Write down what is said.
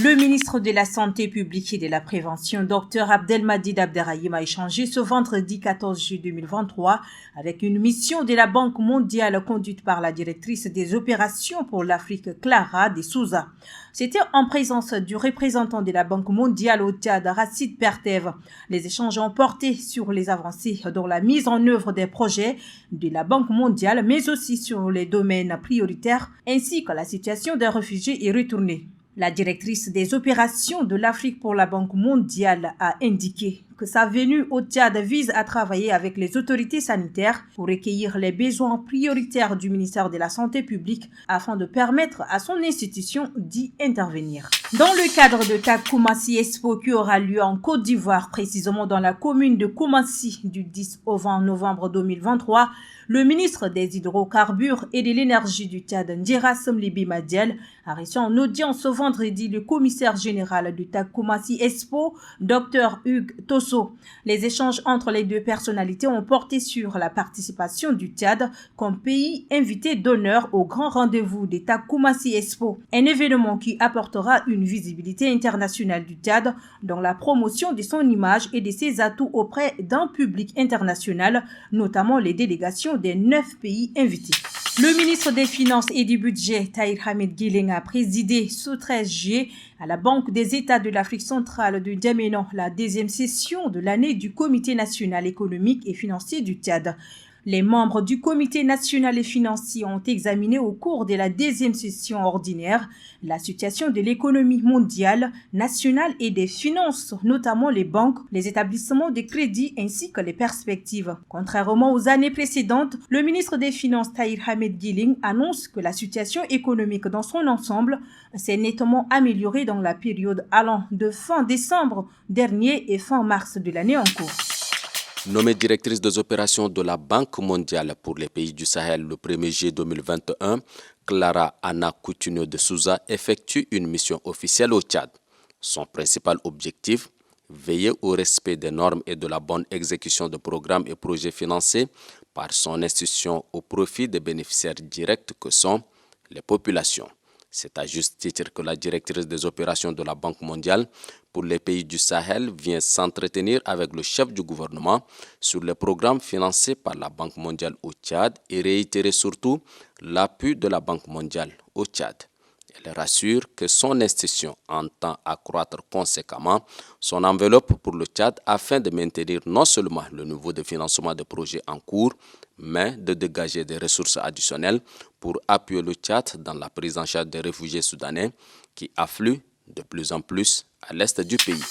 Le ministre de la Santé publique et de la Prévention, Dr Abdelmadid Abderrahim, a échangé ce vendredi 14 juillet 2023 avec une mission de la Banque mondiale conduite par la directrice des opérations pour l'Afrique, Clara de Souza. C'était en présence du représentant de la Banque mondiale au Tchad, Racine Pertev. Les échanges ont porté sur les avancées dans la mise en œuvre des projets de la Banque mondiale, mais aussi sur les domaines prioritaires ainsi que la situation des réfugiés et retournés. La directrice des opérations de l'Afrique pour la Banque mondiale a indiqué que sa venue au Tchad vise à travailler avec les autorités sanitaires pour recueillir les besoins prioritaires du ministère de la Santé publique afin de permettre à son institution d'y intervenir. Dans le cadre de TAC Koumassi Expo qui aura lieu en Côte d'Ivoire, précisément dans la commune de Koumassi du 10 au 20 novembre 2023, le ministre des Hydrocarbures et de l'Énergie du Tchad, Ndira Semlibi Madiel, a reçu en audience ce vendredi le commissaire général du TAC Koumassi Expo, Dr Hugues Tosso. Les échanges entre les deux personnalités ont porté sur la participation du Tchad comme pays invité d'honneur au grand rendez-vous des TAC Koumassi Expo, un événement qui apportera une visibilité internationale du Tchad dans la promotion de son image et de ses atouts auprès d'un public international, notamment les délégations des 9 pays invités. Le ministre des Finances et du Budget, Tahir Hamid Guileng, a présidé ce 13 juillet à la Banque des États de l'Afrique centrale de N'Djamena la deuxième session de l'année du Comité national économique et financier du Tchad. Les membres du Comité national et financier ont examiné au cours de la deuxième session ordinaire la situation de l'économie mondiale, nationale et des finances, notamment les banques, les établissements de crédit ainsi que les perspectives. Contrairement aux années précédentes, le ministre des Finances Tahir Hamid Guileng annonce que la situation économique dans son ensemble s'est nettement améliorée dans la période allant de fin décembre dernier et fin mars de l'année en cours. Nommée directrice des opérations de la Banque mondiale pour les pays du Sahel le 1er juillet 2021, Clara Anna Coutinho de Souza effectue une mission officielle au Tchad. Son principal objectif, veiller au respect des normes et de la bonne exécution de programmes et projets financés par son institution au profit des bénéficiaires directs que sont les populations. C'est à juste titre que la directrice des opérations de la Banque mondiale pour les pays du Sahel vient s'entretenir avec le chef du gouvernement sur les programmes financés par la Banque mondiale au Tchad et réitérer surtout l'appui de la Banque mondiale au Tchad. Elle rassure que son institution entend accroître conséquemment son enveloppe pour le Tchad afin de maintenir non seulement le niveau de financement des projets en cours, mais de dégager des ressources additionnelles pour appuyer le Tchad dans la prise en charge des réfugiés soudanais qui affluent de plus en plus à l'est du pays.